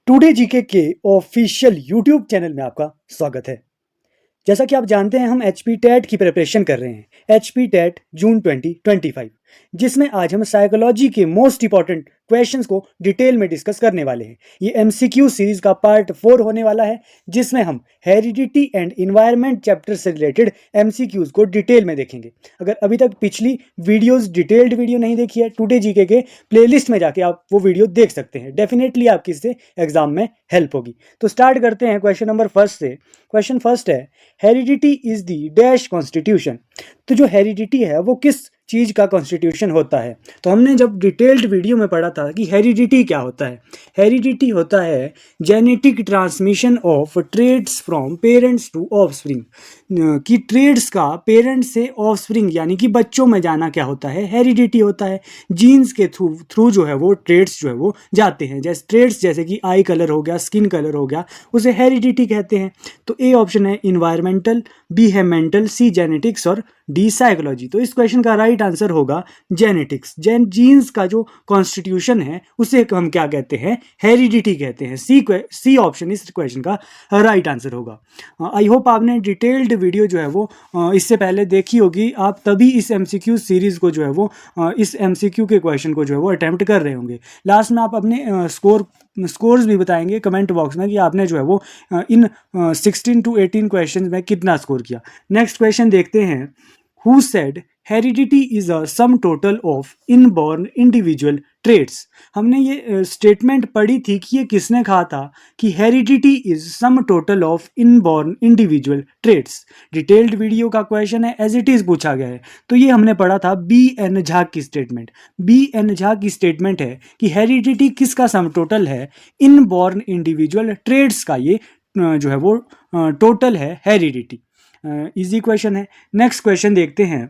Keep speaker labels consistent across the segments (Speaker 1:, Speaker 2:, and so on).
Speaker 1: Today GK के official YouTube channel में आपका स्वागत है। जैसा कि आप जानते हैं हम एचपी टेट की प्रिपरेशन कर रहे हैं, एचपी टेट जून 2025, जिसमें आज हम साइकोलॉजी के मोस्ट इंपॉर्टेंट क्वेश्चंस को डिटेल में डिस्कस करने वाले हैं। ये एमसीक्यू सीरीज का पार्ट 4 होने वाला है, जिसमें हम हेरिडिटी एंड इन्वायरमेंट चैप्टर से रिलेटेड एमसीक्यूज को डिटेल में देखेंगे। अगर अभी तक पिछली वीडियोस डिटेल्ड वीडियो नहीं देखी है, टुडे जीके के प्लेलिस्ट में जाके आप वो वीडियो देख सकते हैं। डेफिनेटली आपकी इससे एग्जाम में हेल्प होगी। तो स्टार्ट करते हैं क्वेश्चन नंबर फर्स्ट से। क्वेश्चन फर्स्ट है, heredity is the dash constitution. तो जो हेरिडिटी है वो किस चीज़ का कॉन्स्टिट्यूशन होता है? तो हमने जब डिटेल्ड वीडियो में पढ़ा था कि हेरिडिटी क्या होता है। हेरिडिटी होता है genetic transmission of traits from parents to offspring, कि ट्रेड्स का पेरेंट से ऑफस्प्रिंग यानी कि बच्चों में जाना क्या होता है, हेरिडिटी होता है। जीन्स के थ्रू जो है वो ट्रेड्स जो है वो जाते हैं, जैसे ट्रेड्स जैसे कि आई कलर हो गया, स्किन कलर हो गया, उसे हेरिडिटी कहते हैं। तो ए ऑप्शन है इन्वायरमेंटल, बी है मेंटल, सी जेनेटिक्स और डी साइकोलॉजी। तो इस क्वेश्चन का राइट आंसर होगा जेनेटिक्स। जीन्स का जो कॉन्स्टिट्यूशन है उसे हम क्या कहते हैं, हेरिडिटी कहते हैं। सी ऑप्शन इस क्वेश्चन का राइट आंसर होगा। आई होप आपने डिटेल्ड वीडियो जो है वो इससे पहले देखी होगी, आप तभी इस एमसीक्यू सीरीज को जो है वो इस एमसीक्यू के क्वेश्चन को जो है वो अटेम्प्ट कर रहे होंगे। लास्ट में आप अपने स्कोर्स भी बताएंगे कमेंट बॉक्स में कि आपने जो है वो इन 16 to 18 क्वेश्चन में कितना स्कोर किया। नेक्स्ट क्वेश्चन देखते हैं। Who said heredity is a sum total of inborn individual traits? हमने ये स्टेटमेंट पढ़ी थी कि ये किसने कहा था कि heredity is sum total of inborn individual traits. Detailed video का क्वेश्चन है, एज इट इज पूछा गया है। तो ये हमने पढ़ा था बी एन झा की स्टेटमेंट। बी एन झा की स्टेटमेंट है कि हेरिडिटी किसका सम टोटल है, इनबॉर्न इंडिविजुअल ट्रेट्स का ये जो है वो टोटल है हेरिडिटी। इजी क्वेश्चन है। नेक्स्ट क्वेश्चन देखते हैं।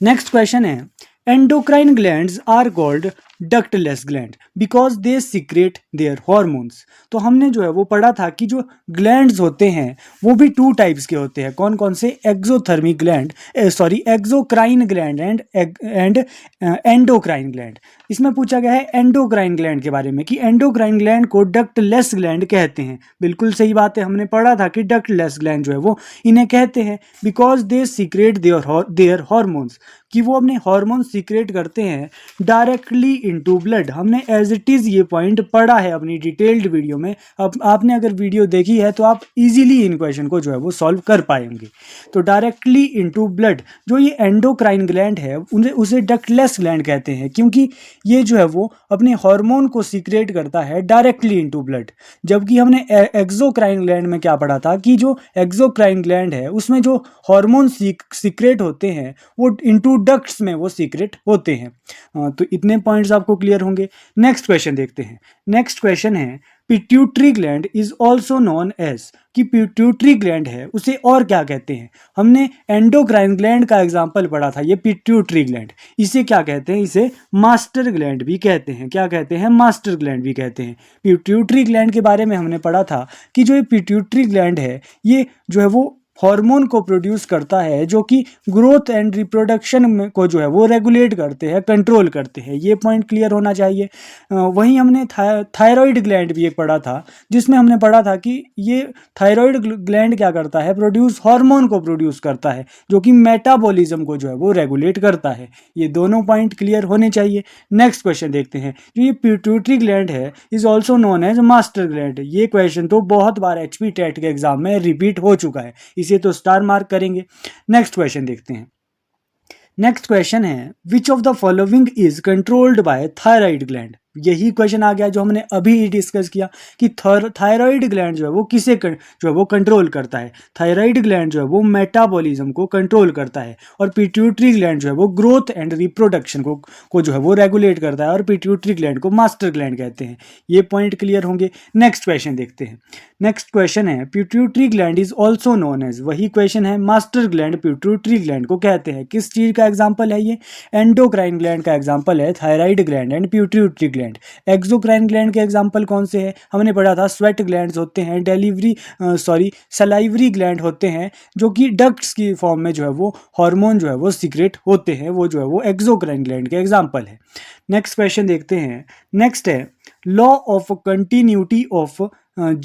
Speaker 1: नेक्स्ट क्वेश्चन है, endocrine glands are called ductless gland because they secrete their hormones. तो हमने जो है वो पढ़ा था कि जो ग्लैंड्स होते हैं वो भी टू टाइप्स के होते हैं। कौन कौन से? Exothermic gland, exocrine gland and endocrine gland. इसमें पूछा गया है एंडोक्राइन ग्लैंड के बारे में कि एंडोक्राइन ग्लैंड को डक्टलेस ग्लैंड कहते हैं। बिल्कुल सही बात है, हमने पढ़ा था कि डक्टलेस ग्लैंड जो है वो इन्हें कहते हैं because they secrete their hormones, कि वो अपने हार्मोन सीक्रेट करते हैं डायरेक्टली इनटू ब्लड। हमने एज इट इज़ ये पॉइंट पढ़ा है अपनी डिटेल्ड वीडियो में। अब आपने अगर वीडियो देखी है तो आप इजीली इन क्वेश्चन को जो है वो सॉल्व कर पाएंगे। तो डायरेक्टली इनटू ब्लड जो ये एंडोक्राइन ग्लैंड है उसे डक्टलेस ग्लैंड कहते हैं, क्योंकि ये जो है वो अपने हार्मोन को सीक्रेट करता है डायरेक्टली इनटू ब्लड। जबकि हमने एक्सोक्राइन ग्लैंड में क्या पढ़ा था कि जो एक्सोक्राइन ग्लैंड है उसमें जो हार्मोन सीक्रेट होते हैं वो इनटू डक्ट्स में वो सीक्रेट होते हैं। तो इतने पॉइंट्स आपको क्लियर होंगे। नेक्स्ट क्वेश्चन देखते हैं। नेक्स्ट क्वेश्चन है, pituitary gland is also known as, कि पिट्यूटरी ग्लैंड है उसे और क्या कहते हैं? हमने एंडोक्राइन ग्लैंड का एग्जांपल पढ़ा था, ये पिट्यूटरी ग्लैंड, इसे क्या कहते हैं? इसे मास्टर ग्लैंड भी कहते हैं। क्या कहते हैं? मास्टर ग्लैंड भी कहते हैं। पिट्यूटरी ग्लैंड के बारे में हमने पढ़ा था कि जो ये पिट्यूटरी ग्लैंड है ये जो है वो हार्मोन को प्रोड्यूस करता है जो कि ग्रोथ एंड रिप्रोडक्शन को जो है वो रेगुलेट करते हैं, कंट्रोल करते हैं। ये पॉइंट क्लियर होना चाहिए। वहीं हमने थायराइड ग्लैंड भी एक पढ़ा था, जिसमें हमने पढ़ा था कि ये थायराइड ग्लैंड क्या करता है, प्रोड्यूस हार्मोन को प्रोड्यूस करता है जो कि मेटाबॉलिज्म को जो है वो रेगुलेट करता है। ये दोनों पॉइंट क्लियर होने चाहिए। नेक्स्ट क्वेश्चन देखते हैं। जो ये पिट्यूटरी ग्लैंड है is also known as master gland. ये क्वेश्चन तो बहुत बार एचपी टेट के एग्जाम में रिपीट हो चुका है, इसे तो स्टार मार्क करेंगे। नेक्स्ट क्वेश्चन देखते हैं। नेक्स्ट क्वेश्चन है, which of the following is controlled by thyroid gland. यही क्वेश्चन आ गया जो हमने अभी डिस्कस किया कि थायराइड ग्लैंड जो है वो किसे जो है वो कंट्रोल करता है। थायराइड ग्लैंड जो है वो मेटाबॉलिज्म को कंट्रोल करता है और पिट्यूटरी ग्लैंड जो है वो ग्रोथ एंड रिप्रोडक्शन को जो है वो रेगुलेट करता है, और पिट्यूटरी ग्लैंड को मास्टर ग्लैंड कहते हैं। ये पॉइंट क्लियर होंगे। नेक्स्ट क्वेश्चन देखते हैं। नेक्स्ट क्वेश्चन है, pituitary gland is also known as, वही क्वेश्चन है, मास्टर ग्लैंड पिट्यूटरी ग्लैंड को कहते हैं। किस चीज का एग्जाम्पल है ये? एंडोक्राइन ग्लैंड का एग्जाम्पल है thyroid gland and pituitary gland. Exocrine gland के एग्जांपल कौन से हैं? हमने पढ़ा था स्वेट ग्लैंड्स होते हैं, सलाइवरी ग्लैंड होते हैं जो कि डक्ट्स की फॉर्म में जो है वो हार्मोन जो है वो सीक्रेट होते हैं, वो जो है वो एक्सोक्राइन ग्लैंड के एग्जांपल है। नेक्स्ट क्वेश्चन देखते हैं। नेक्स्ट है, law of continuity of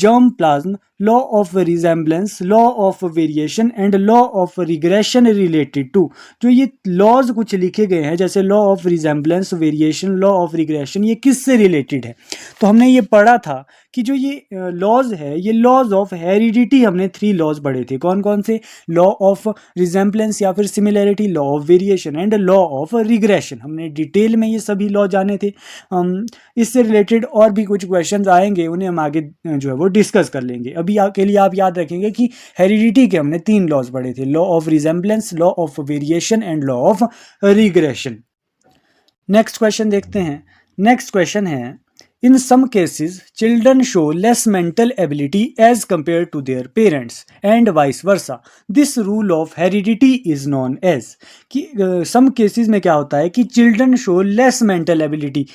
Speaker 1: germ plasm, law of resemblance, law of variation and law of regression related to। जो ये लॉज कुछ लिखे गए हैं जैसे law of resemblance, variation, law of regression, ये किससे रिलेटेड है? तो हमने ये पढ़ा था कि जो ये लॉज है ये लॉज ऑफ हेरिडिटी, हमने 3 लॉज पढ़े थे। कौन कौन से? लॉ ऑफ रिजेम्बलेंस या फिर similarity, law of variation and law of regression. हमने डिटेल में ये सभी लॉ जाने थे। इससे रिलेटेड और भी कुछ क्वेश्चंस आएंगे, उन्हें हम आगे जो है वो डिस्कस कर लेंगे। अभी के लिए आप याद रखेंगे कि हेरिडिटी के हमने 3 लॉज पढ़े थे, law of resemblance, law of variation and law of regression. Next question देखते हैं। नेक्स्ट क्वेश्चन है, In some cases, children show less mental ability as compared to their parents and vice versa. This rule of heredity is known as। कि some cases में क्या होता है कि children show less mental ability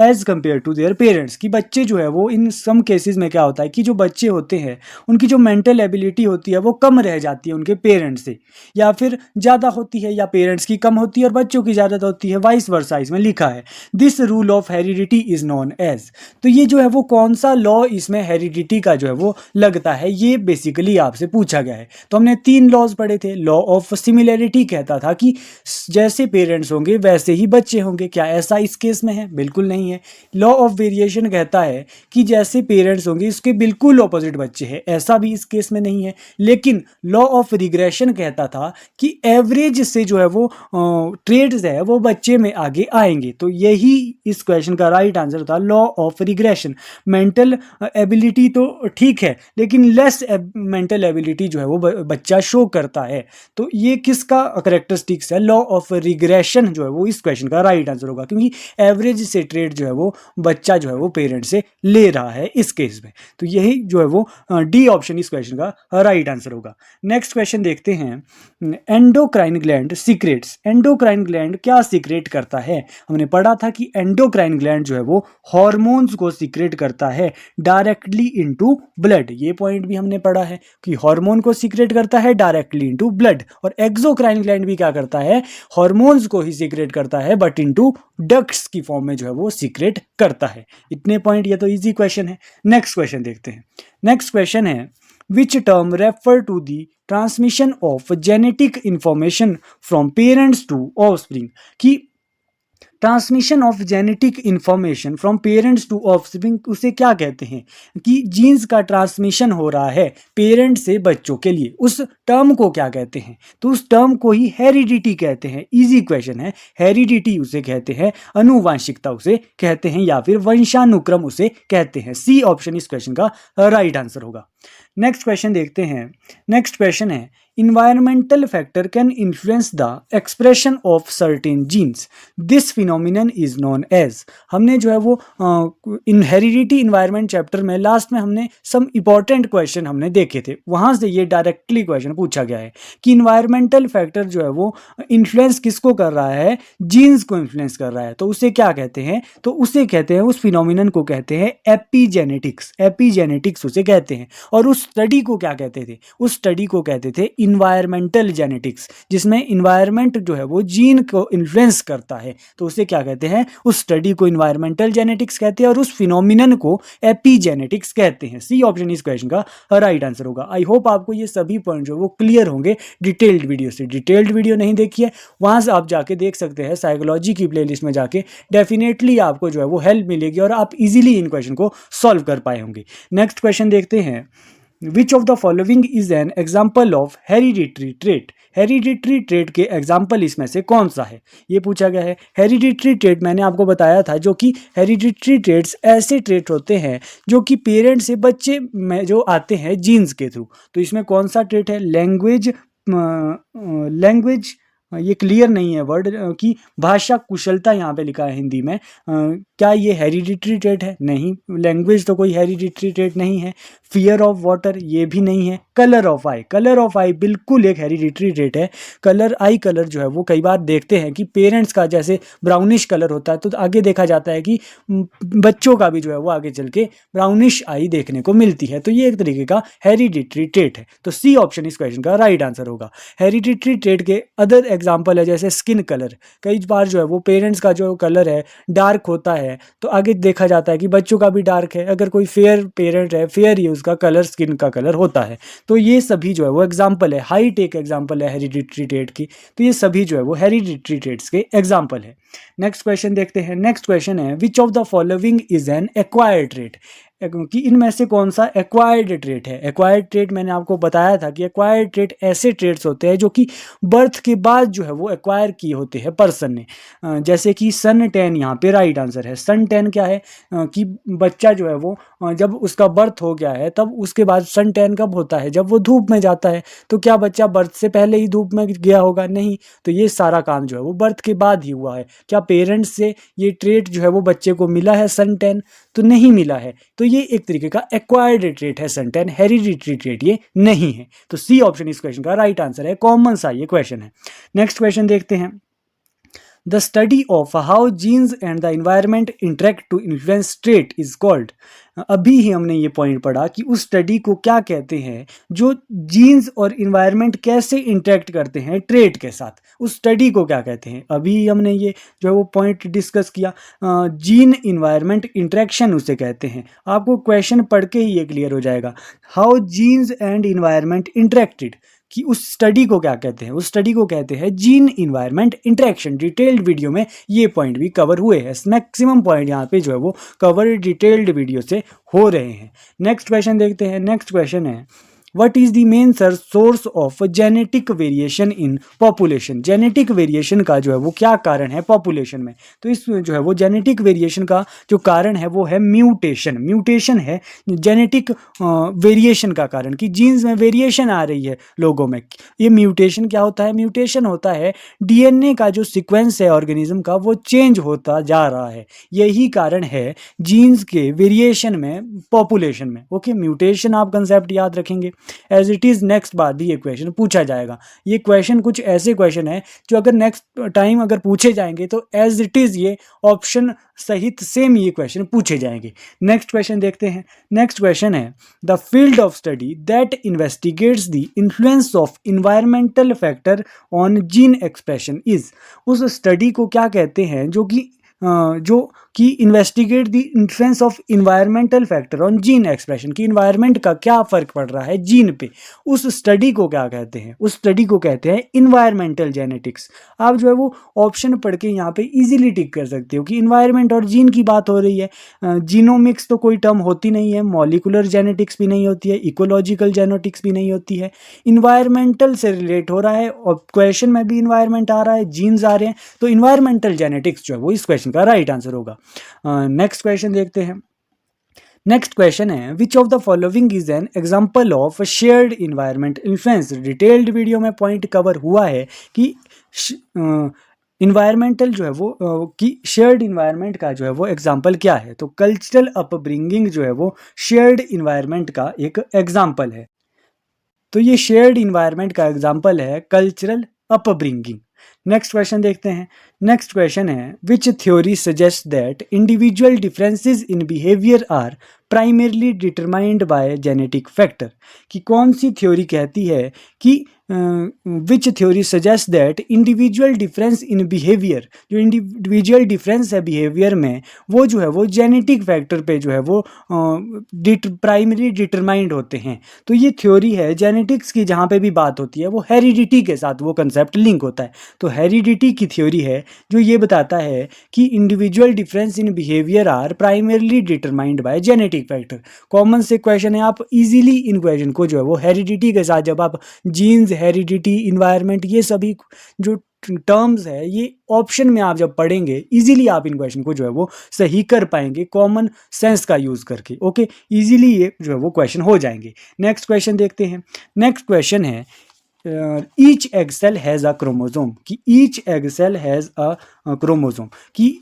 Speaker 1: as compared to their parents। कि बच्चे जो है वो in some cases में क्या होता है कि जो बच्चे होते हैं उनकी जो mental ability होती है वो कम रह जाती है उनके पेरेंट्स से, या फिर ज़्यादा होती है, या पेरेंट्स की कम होती है और बच्चों की ज़्यादा होती है, वाइस वर्सा इसमें लिखा है। This rule of heredity is known as. तो ये जो है वो कौन सा लॉ इसमें हेरिडिटी का जो है वो लगता है, ये बेसिकली आपसे पूछा गया है। तो हमने 3 लॉज पढ़े थे। लॉ ऑफ सिमिलैरिटी कहता था कि जैसे पेरेंट्स होंगे वैसे ही बच्चे होंगे। क्या ऐसा इस केस में है? बिल्कुल नहीं है। लॉ ऑफ वेरिएशन कहता है कि जैसे पेरेंट्स होंगे इसके बिल्कुल ऑपोजिट बच्चे हैं, ऐसा भी इस केस में नहीं है। लेकिन लॉ ऑफ रिग्रेशन कहता था कि एवरेज से जो है वो ट्रेड्स है वो बच्चे में आगे आएंगे। तो यही इस क्वेश्चन का राइट आंसर था, law of regression. Mental ability तो ठीक है लेकिन लेस मेंटल एबिलिटी जो है वो बच्चा शो करता है। तो ये किसका करेक्टरिस्टिक्स है? लॉ ऑफ रिग्रेशन जो है वो इस क्वेश्चन का राइट आंसर होगा, क्योंकि एवरेज से ट्रेड जो है वो बच्चा जो है वो पेरेंट से ले रहा है इस केस में। तो यही जो है वो डी ऑप्शन इस क्वेश्चन का राइट आंसर होगा। नेक्स्ट क्वेश्चन देखते हैं। Endocrine gland secrets. Endocrine gland क्या सीक्रेट करता है? हमने पढ़ा था कि एंडोक्राइन ग्लैंड जो है वो हॉर्मोन्स को सीक्रेट करता है डायरेक्टली इनटू ब्लड। ये पॉइंट भी हमने पढ़ा है कि हार्मोन को सीक्रेट करता है डायरेक्टली इनटू ब्लड। और एक्सोक्राइन ग्लैंड भी क्या करता है? हार्मोन्स को ही सीक्रेट करता है बट इनटू डक्ट्स की फॉर्म में जो है वो सीक्रेट करता है। इतने पॉइंट, ये तो इजी क्वेश्चन है। नेक्स्ट क्वेश्चन देखते हैं। नेक्स्ट क्वेश्चन है, which term refer to the transmission of genetic information from parents to offspring। कि transmission of genetic information from parents to offspring उसे क्या कहते हैं? कि जीन्स का ट्रांसमिशन हो रहा है पेरेंट से बच्चों के लिए, उस टर्म को क्या कहते हैं? तो उस टर्म को ही हेरिडिटी कहते हैं। इजी क्वेश्चन है। हेरिडिटी उसे कहते हैं, अनुवांशिकता उसे कहते हैं, या फिर वंशानुक्रम उसे कहते हैं। सी ऑप्शन इस क्वेश्चन का राइट आंसर होगा। नेक्स्ट क्वेश्चन देखते हैं। नेक्स्ट क्वेश्चन है, environmental factor can influence the expression of certain genes, this phenomenon is known as। हमने जो है वो हेरिडिटी इन्वायरमेंट चैप्टर में लास्ट में हमने सम इंपॉर्टेंट क्वेश्चन हमने देखे थे, वहाँ से ये डायरेक्टली क्वेश्चन पूछा गया है कि इन्वायरमेंटल फैक्टर जो है वो इन्फ्लुएंस किसको कर रहा है? जीन्स को इन्फ्लुएंस कर रहा है। तो उसे क्या कहते हैं? तो उसे कहते हैं, उस फिनोमिनन को कहते हैं एपिजेनेटिक्स। एपिजेनेटिक्स उसे कहते हैं। और उस स्टडी को क्या कहते थे? उस स्टडी को कहते थे इन्वायरमेंटल जेनेटिक्स, जिसमें इन्वायरमेंट जो है वो जीन को इन्फ्लुएंस करता है। तो उसे क्या कहते हैं? उस स्टडी को इन्वायरमेंटल जेनेटिक्स कहते हैं और उस फिनोमिनन को एपिजेनेटिक्स कहते हैं। सी ऑप्शन इस क्वेश्चन का राइट आंसर होगा। आई होप आपको ये सभी पॉइंट जो वो क्लियर होंगे डिटेल्ड वीडियो से। डिटेल्ड वीडियो नहीं देखी है वहाँ से आप जाके देख सकते हैं, साइकोलॉजी की प्लेलिस्ट में जाके डेफिनेटली आपको जो है वो हेल्प मिलेगी और आप इजीली इन क्वेश्चन को सॉल्व कर पाए होंगे। नेक्स्ट क्वेश्चन देखते हैं। Which of the following is an example of hereditary trait? Hereditary trait के एग्जाम्पल इसमें से कौन सा है? ये पूछा गया है। हेरिडिटरी ट्रेट मैंने आपको बताया था, जो कि हेरिडिटरी ट्रेट्स ऐसे ट्रेट होते हैं जो कि पेरेंट से बच्चे में जो आते हैं जीन्स के थ्रू। तो इसमें कौन सा ट्रेट है? लैंग्वेज ये क्लियर नहीं है वर्ड कि भाषा कुशलता यहाँ पे लिखा है हिंदी में। क्या ये हेरिडिटरी ट्रेट है? नहीं। लैंग्वेज तो कोई हेरिडिटरी ट्रेट नहीं है। फियर ऑफ वाटर ये भी नहीं है। Colour of eye, colour of eye बिल्कुल एक हेरिडिटरी ट्रेट है। कलर, आई कलर जो है वो कई बार देखते हैं कि पेरेंट्स का जैसे ब्राउनिश कलर होता है तो आगे देखा जाता है कि बच्चों का भी जो है वो आगे चल के ब्राउनिश आई देखने को मिलती है। तो ये एक तरीके का हेरिडिटरी ट्रेट है। तो सी ऑप्शन इस क्वेश्चन का राइट आंसर होगा। हेरिडिटरी ट्रेट के अदर एग्जांपल है जैसे स्किन कलर। कई बार जो है वो पेरेंट्स का जो कलर है डार्क होता है, तो आगे देखा जाता है कि बच्चों का भी डार्क है। अगर कोई फेयर पेरेंट है, फेयर ही उसका कलर, स्किन का कलर होता है। तो ये सभी जो है वो एग्जाम्पल है। हाइट एक एग्जाम्पल है हेरिडिटरी ट्रेट की। तो ये सभी जो है वो हेरिडिटरी ट्रेट्स के एग्जाम्पल है। नेक्स्ट क्वेश्चन देखते हैं। नेक्स्ट क्वेश्चन है which of the following is an acquired trait, कि इनमें से कौन सा एक्वायर्ड ट्रेट है। एक्वायर्ड ट्रेट मैंने आपको बताया था कि एक्वायर्ड ट्रेट ऐसे ट्रेट्स होते हैं जो कि बर्थ के बाद जो है वो एक्वायर किए होते हैं पर्सन ने। जैसे कि सन टैन यहाँ पे राइट आंसर है। सन टैन क्या है कि बच्चा जो है वो जब उसका बर्थ हो गया है तब उसके बाद सन टैन कब होता है, जब वो धूप में जाता है। तो क्या बच्चा बर्थ से पहले ही धूप में गया होगा? नहीं। तो ये सारा काम जो है वो बर्थ के बाद ही हुआ है। क्या पेरेंट्स से ये ट्रेट जो है वो बच्चे को मिला है सन टैन? तो नहीं मिला है। तो ये एक तरीके का एक्वायर्ड ट्रेट है सन टैन, हेरिडिटरी ट्रेट ये नहीं है। तो सी ऑप्शन इस क्वेश्चन का राइट आंसर है। कॉमन सा ये क्वेश्चन है। नेक्स्ट क्वेश्चन देखते हैं। The study of how genes and the environment interact to influence trait is called। अभी ही हमने ये पॉइंट पढ़ा कि उस स्टडी को क्या कहते हैं जो जीन्स और इन्वायरमेंट कैसे इंटरेक्ट करते हैं ट्रेट के साथ, उस स्टडी को क्या कहते हैं। अभी हमने ये जो है वो पॉइंट डिस्कस किया। जीन इन्वायरमेंट इंटरेक्शन उसे कहते हैं। आपको क्वेश्चन पढ़ के ही ये क्लियर हो जाएगा। How jeans and environment interacted, कि उस स्टडी को क्या कहते हैं। उस स्टडी को कहते हैं gene environment interaction. Detailed video में ये पॉइंट भी कवर हुए हैं। मैक्सिमम पॉइंट यहाँ पे जो है वो कवर डिटेल्ड वीडियो से हो रहे हैं। नेक्स्ट क्वेश्चन देखते हैं। नेक्स्ट क्वेश्चन है What is the main source of genetic variation in population? Genetic variation का जो है वो क्या कारण है पॉपुलेशन में। तो इस जो है वो जेनेटिक वेरिएशन का जो कारण है वो है म्यूटेशन। म्यूटेशन है जेनेटिक वेरिएशन का कारण, कि जीन्स में वेरिएशन आ रही है लोगों में। ये म्यूटेशन क्या होता है? म्यूटेशन होता है डीएनए का जो सीक्वेंस है ऑर्गेनिज्म का वो चेंज होता जा रहा है। यही कारण है जीन्स के वेरिएशन में पॉपुलेशन में। ओके, म्यूटेशन आप कंसेप्ट याद रखेंगे। एज इट इज नेक्स्ट बार भी ये क्वेश्चन पूछा जाएगा। ये क्वेश्चन कुछ ऐसे क्वेश्चन है जो अगर नेक्स्ट टाइम अगर पूछे जाएंगे तो एज इट इज ये ऑप्शन सहित सेम ये क्वेश्चन पूछे जाएंगे। नेक्स्ट क्वेश्चन देखते हैं। नेक्स्ट क्वेश्चन है the field of study that investigates the influence of environmental factor on gene expression is. उस स्टडी को क्या कहते हैं जो कि investigate the influence of environmental factor on gene expression, कि इन्वायरमेंट का क्या फ़र्क पड़ रहा है जीन पे। उस स्टडी को क्या कहते हैं? उस स्टडी को कहते हैं इन्वायरमेंटल जेनेटिक्स। आप जो है वो ऑप्शन पढ़ के यहाँ पे इजीली टिक कर सकते हो कि इन्वायरमेंट और जीन की बात हो रही है। जीनोमिक्स तो कोई टर्म होती नहीं है, मॉलिकुलर जेनेटिक्स भी नहीं होती है, इकोलॉजिकल जेनेटिक्स भी नहीं होती है। इन्वायरमेंटल से रिलेट हो रहा है और क्वेश्चन में भी इन्वायरमेंट आ रहा है, जीन्स आ रहे हैं, तो इन्वायरमेंटल जेनेटिक्स जो है वो इस क्वेश्चन का राइट आंसर होगा। नेक्स्ट क्वेश्चन देखते हैं। नेक्स्ट क्वेश्चन है which of the following is an example of shared environment influence. Detailed video में पॉइंट कवर हुआ है कि इन्वायरमेंटल जो है वो कि शेयर्ड इन्वायरमेंट का जो है वो एग्जाम्पल क्या है। तो कल्चरल अपब्रिंगिंग जो है वो शेयर्ड इन्वायरमेंट का एक एग्जाम्पल है। तो ये शेयर्ड इन्वायरमेंट का एग्जाम्पल है कल्चरल अपब्रिंगिंग। नेक्स्ट क्वेश्चन देखते हैं। नेक्स्ट क्वेश्चन है which theory suggest that individual differences in behaviour are primarily determined by genetic factor, कि कौन सी थ्योरी कहती है कि which theory suggest that individual difference in behaviour, जो इंडिविजुअल डिफरेंस है बिहेवियर में वो जो है वो जेनेटिक फैक्टर पे जो है वो प्राइमरी डिटरमाइंड होते हैं। तो ये थ्योरी है जेनेटिक्स की, जहाँ पे भी बात होती है वो हेरिडिटी के साथ वो कंसेप्ट लिंक होता है। तो हेरिडिटी की थ्योरी है जो ये बताता है कि individual difference in behaviour are primarily determined by genetic factor. Common से क्वेश्चन है, आप इजीली इन क्वेश्चन को जो है वो हेरिडिटी के साथ, जब आप जीन्स, हेरिडिटी, इन्वायरमेंट, ये सभी जो टर्म्स है ये ऑप्शन में आप जब पढ़ेंगे इजीली आप इन क्वेश्चन को जो है वो सही कर पाएंगे कॉमन सेंस का यूज करके। ओके, इजीली ये जो है वो क्वेश्चन हो जाएंगे। नेक्स्ट क्वेश्चन देखते हैं। नेक्स्ट क्वेश्चन है each egg cell has a chromosome, कि each egg cell has a chromosome, कि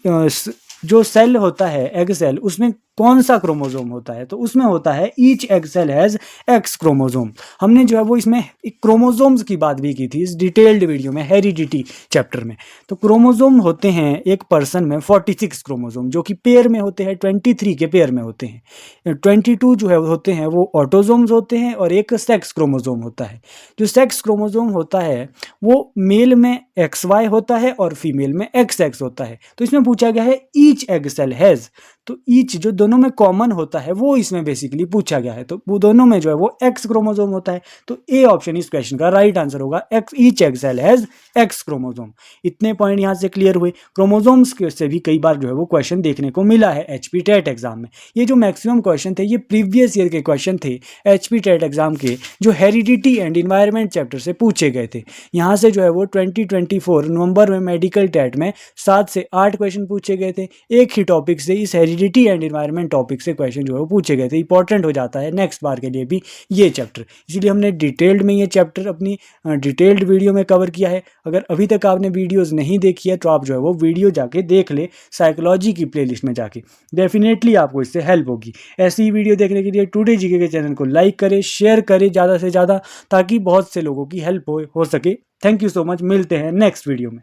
Speaker 1: जो सेल होता है एग सेल उसमें कौन सा क्रोमोसोम होता है, तो उसमें होता है each egg cell has X chromosome. हमने जो है वो इसमें क्रोमोसोम्स की बात भी की थी इस डिटेल्ड वीडियो में, हेरिडिटी चैप्टर में। तो क्रोमोसोम होते हैं एक पर्सन में 46 क्रोमोसोम, जो कि पेयर में होते हैं, 23 के पेयर में होते हैं। 22 जो है होते हैं वो ऑटोसोम्स होते हैं, और एक सेक्स क्रोमोसोम होता है। जो सेक्स क्रोमोसोम होता है वो मेल में XY होता है और फीमेल में XX होता है। तो इसमें पूछा गया है ईच एग सेल हैज, तो ईच जो दोनों में कॉमन होता है वो इसमें बेसिकली पूछा गया है, तो वो दोनों में जो है वो X क्रोमोसोम होता है। तो ए ऑप्शन इस क्वेश्चन का राइट आंसर होगा, X each egg cell has X chromosome. इतने पॉइंट यहाँ से क्लियर हुए। क्रोमोसोम्स से भी कई बार जो है वो क्वेश्चन देखने को मिला है HP टेट एग्जाम में। ये जो मैक्सिमम क्वेश्चन थे ये प्रीवियस ईयर के क्वेश्चन थे HP टेट एग्जाम के, जो हेरिडिटी एंड इन्वायरमेंट चैप्टर से पूछे गए थे। यहाँ से जो है वो 2024 नवंबर में मेडिकल टेट में 7 से 8 क्वेश्चन पूछे गए थे। एक ही टॉपिक से, इस हेरिडिटी एंड इन्वायरमेंट टॉपिक से क्वेश्चन जो है वो पूछे गए थे। इंपॉर्टेंट हो जाता है नेक्स्ट बार के लिए भी ये चैप्टर, इसीलिए हमने डिटेल्ड में ये चैप्टर अपनी डिटेल्ड वीडियो में कवर किया है। अगर अभी तक आपने वीडियोज़ नहीं देखी है तो आप जो है वो वीडियो जाके देख ले साइकोलॉजी की प्लेलिस्ट में जाके, डेफिनेटली आपको इससे हेल्प होगी। ऐसी ही वीडियो देखने के लिए टुडे जीके के चैनल को लाइक करें, शेयर करें ज़्यादा से ज़्यादा, ताकि बहुत से लोगों की हेल्प हो सके। थैंक यू सो मच, मिलते हैं नेक्स्ट वीडियो में।